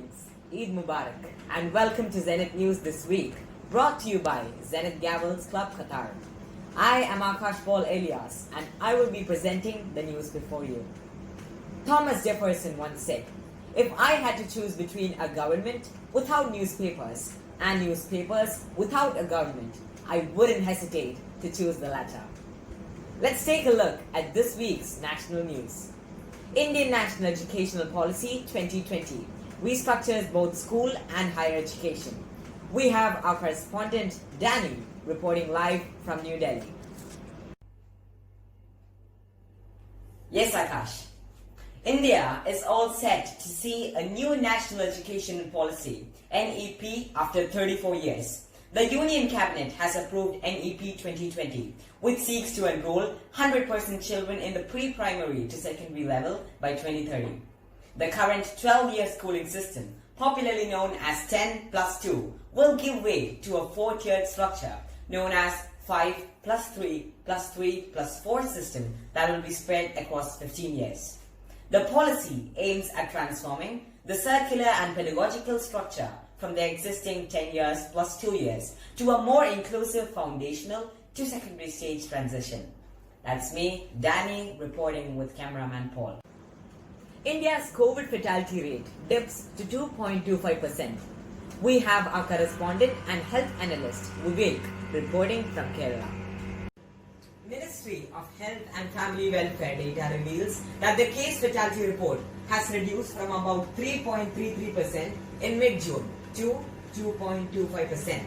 Greetings, Eid Mubarak, and welcome to Zenith News this week, brought to you by Zenith Gavels Club Qatar. I am Aakash Paul Elias, and I will be presenting the news before you. Thomas Jefferson once said, "If I had to choose between a government without newspapers and newspapers without a government, I wouldn't hesitate to choose the latter." Let's take a look at this week's national news. Indian National Educational Policy 2020 restructures both school and higher education. We have our correspondent Danny reporting live from New Delhi. Yes, Aakash. India is all set to see a new national education policy, NEP, after 34 years. The Union Cabinet has approved NEP 2020, which seeks to enroll 100% children in the pre-primary to secondary level by 2030. The current 12-year schooling system, popularly known as 10 plus 2, will give way to a 4-tiered structure known as 5 plus 3 plus 3 plus 4 system that will be spread across 15 years. The policy aims at transforming the circular and pedagogical structure from the existing 10 years plus 2 years to a more inclusive foundational to secondary stage transition. That's me, Danny, reporting with cameraman Paul. India's COVID fatality rate dips to 2.25%. We have our correspondent and health analyst Vivek reporting from Kerala. Ministry of Health and Family Welfare data reveals that the case fatality report has reduced from about 3.33% in mid-June to 2.25%.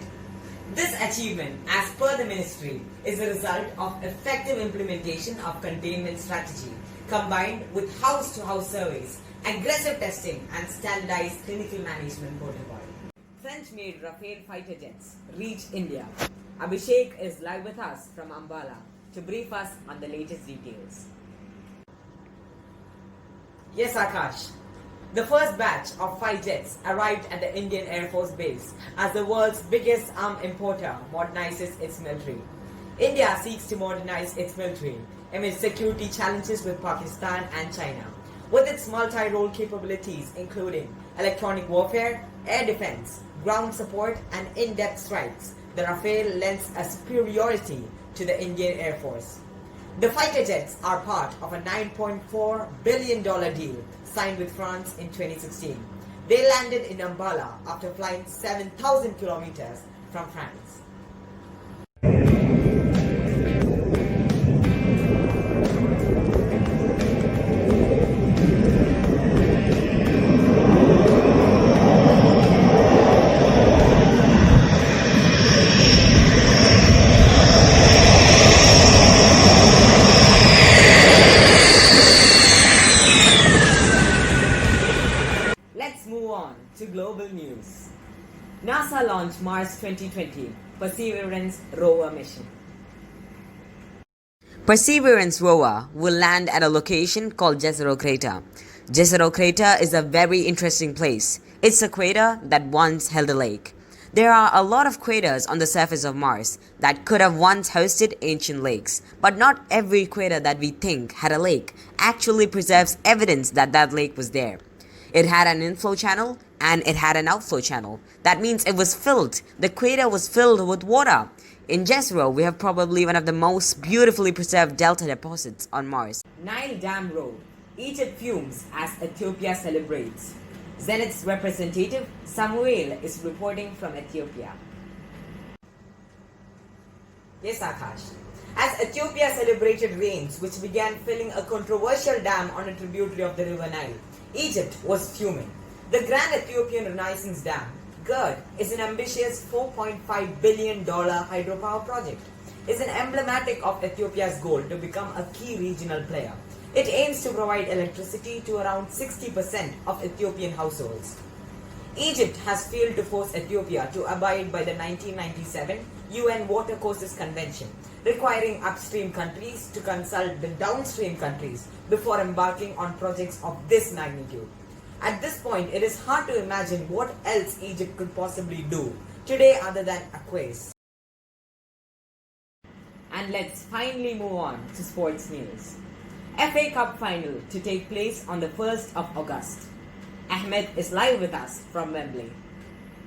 This achievement, as per the ministry, is a result of effective implementation of containment strategy combined with house-to-house surveys, aggressive testing and standardized clinical management protocol. French-made Rafale fighter jets reach India. Abhishek is live with us from Ambala to brief us on the latest details. Yes, Aakash. The first batch of 5 jets arrived at the Indian Air Force Base as the world's biggest arms importer modernizes its military. India seeks to modernize its military amid security challenges with Pakistan and China. With its multi-role capabilities including electronic warfare, air defense, ground support and in-depth strikes, the Rafale lends a superiority to the Indian Air Force. The fighter jets are part of a $9.4 billion deal signed with France in 2016. They landed in Ambala after flying 7,000 kilometers from France. To global news. NASA launched Mars 2020 Perseverance rover mission. Perseverance rover will land at a location called Jezero Crater. Jezero Crater is a very interesting place. It's a crater that once held a lake. There are a lot of craters on the surface of Mars that could have once hosted ancient lakes, but not every crater that we think had a lake actually preserves evidence that that lake was there. It had an inflow channel and it had an outflow channel. That means it was filled. The crater was filled with water. In Jezero, we have probably one of the most beautifully preserved delta deposits on Mars. Nile Dam Road. Egypt fumes as Ethiopia celebrates. Zeniths representative Samuel is reporting from Ethiopia. Yes, Aakash. As Ethiopia celebrated rains which began filling a controversial dam on a tributary of the river Nile, Egypt was fuming. The Grand Ethiopian Renaissance Dam, GERD, is an ambitious $4.5 billion hydropower project. It is emblematic of Ethiopia's goal to become a key regional player. It aims to provide electricity to around 60% of Ethiopian households. Egypt has failed to force Ethiopia to abide by the 1997 UN Watercourses Convention, requiring upstream countries to consult the downstream countries before embarking on projects of this magnitude. At this point, it is hard to imagine what else Egypt could possibly do today other than acquiesce. And let's finally move on to sports news. FA Cup final to take place on the 1st of August. Ahmed is live with us from Wembley.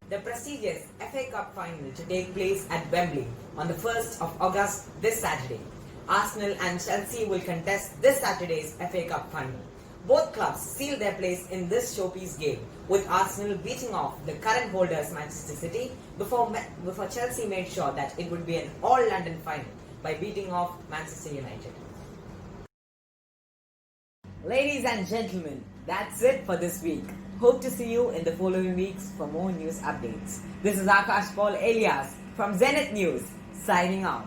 The prestigious FA Cup final to take place at Wembley on the 1st of August this Saturday. Arsenal and Chelsea will contest this Saturday's FA Cup final. Both clubs seal their place in this showpiece game, with Arsenal beating off the current holders Manchester City before Chelsea made sure that it would be an all-London final by beating off Manchester United. Ladies and gentlemen, that's it for this week. Hope to see you in the following weeks for more news updates. This is Aakash Paul Elias from Zenith News, signing off.